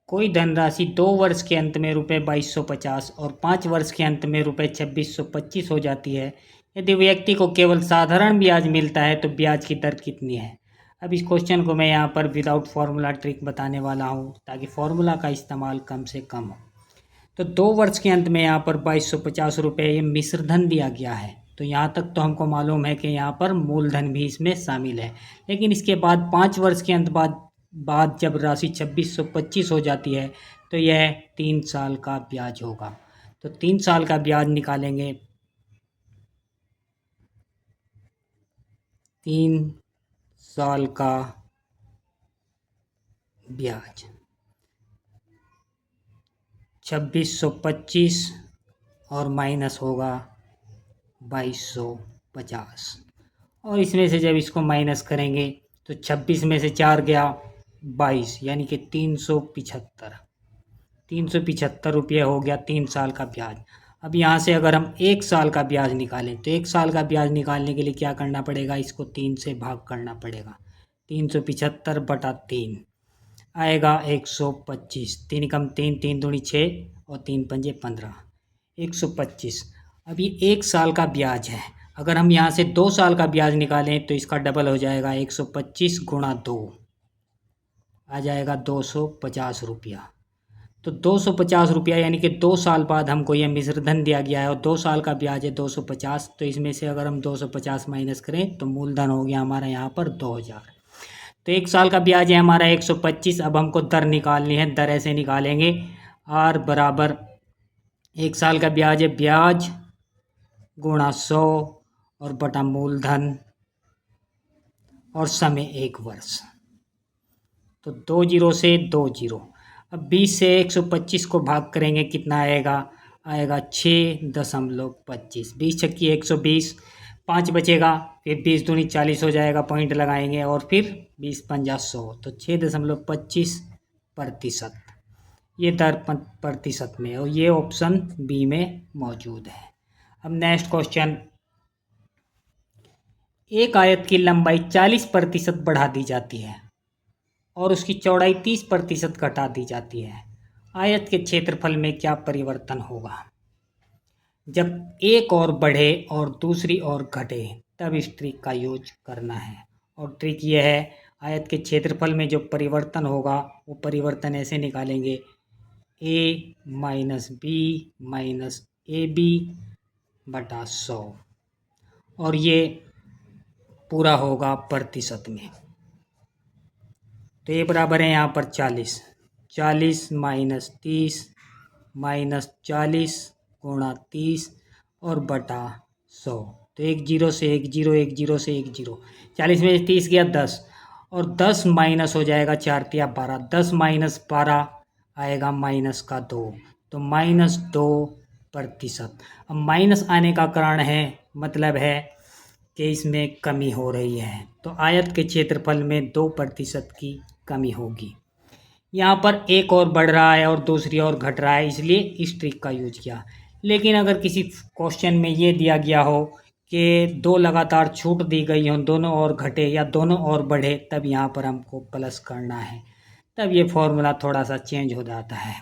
कोई धनराशि 2 वर्ष के अंत में रुपये 2250 और 5 वर्ष के अंत में रुपये 2625 हो जाती है। यदि व्यक्ति को केवल साधारण ब्याज मिलता है तो ब्याज की दर कितनी है। अब इस क्वेश्चन को मैं यहाँ पर विदाउट फार्मूला ट्रिक बताने वाला हूँ ताकि फार्मूला का इस्तेमाल कम से कम हो। तो 2 वर्ष के अंत में यहाँ पर 2250 रुपये ये मिश्रधन दिया गया है। तो यहाँ तक तो हमको मालूम है कि यहाँ पर मूलधन भी इसमें शामिल है। लेकिन इसके बाद 5 वर्ष के अंत बाद जब राशि 2625 हो जाती है तो यह 3 साल का ब्याज होगा। तो 3 साल का ब्याज निकालेंगे। 3 साल का ब्याज 2625 और माइनस होगा 2250 और इसमें से जब इसको माइनस करेंगे तो 26 में से 4 गया 22 यानी कि 375 रुपये हो गया 3 साल का ब्याज। अब यहाँ से अगर हम 1 साल का ब्याज निकालें तो 1 साल का ब्याज निकालने के लिए क्या करना पड़ेगा, इसको 3 से भाग करना पड़ेगा। 375/3 आएगा 125। 3 कम 3, 3 दूनी 6 और 3 पंजे 15, 125। अब ये 1 साल का ब्याज है। अगर हम यहाँ से 2 साल का ब्याज निकालें तो इसका डबल हो जाएगा। 125 गुणा 2 आ जाएगा 250 रुपया। तो 250 रुपया यानी कि 2 साल बाद हमको यह मिश्रधन दिया गया है और 2 साल का ब्याज है 250। तो इसमें से अगर हम 250 माइनस करें तो मूलधन हो गया हमारा यहाँ पर 2000। तो 1 साल का ब्याज है हमारा 125। अब हमको दर निकालनी है। दर ऐसे निकालेंगे, R बराबर 1 साल का ब्याज है ब्याज गुणा 100 और बटा मूलधन और समय 1 वर्ष। तो 2 जीरो से 2 जीरो। अब 20 से 125 को भाग करेंगे कितना आएगा, आएगा 6.25। 20 छक्की 120, 5 बचेगा, फिर 20 दूनी 40 हो जाएगा, पॉइंट लगाएंगे और फिर 20 पंजा 100। तो 6.25% ये दर प्रतिशत में और ये ऑप्शन बी में मौजूद है। अब नेक्स्ट क्वेश्चन, एक आयत की लंबाई 40% बढ़ा दी जाती है और उसकी चौड़ाई 30% घटा दी जाती है। आयत के क्षेत्रफल में क्या परिवर्तन होगा। जब एक और बढ़े और दूसरी ओर घटे तब इस ट्रिक का यूज करना है। और ट्रिक ये है, आयत के क्षेत्रफल में जो परिवर्तन होगा वो परिवर्तन ऐसे निकालेंगे, a minus B minus AB बटा 100 और ये पूरा होगा प्रतिशत में। तो ये बराबर है यहाँ पर 40 माइनस 30 माइनस 40 गुणा 30 और बटा 100। तो 1 जीरो से 1 जीरो, 1 जीरो से 1 जीरो, 40 में से 30 गया 10 और 10 माइनस हो जाएगा 4 तिया 12, 10 माइनस 12 आएगा माइनस का 2, तो -2%। अब माइनस आने का कारण है, मतलब है कि इसमें कमी हो रही है। तो आयत के क्षेत्रफल में 2% की कमी होगी। यहाँ पर एक और बढ़ रहा है और दूसरी ओर घट रहा है, इसलिए इस ट्रिक का यूज किया। लेकिन अगर किसी क्वेश्चन में ये दिया गया हो कि 2 लगातार छूट दी गई हो, दोनों ओर घटे या दोनों ओर बढ़े, तब यहाँ पर हमको प्लस करना है, तब ये फॉर्मूला थोड़ा सा चेंज हो जाता है।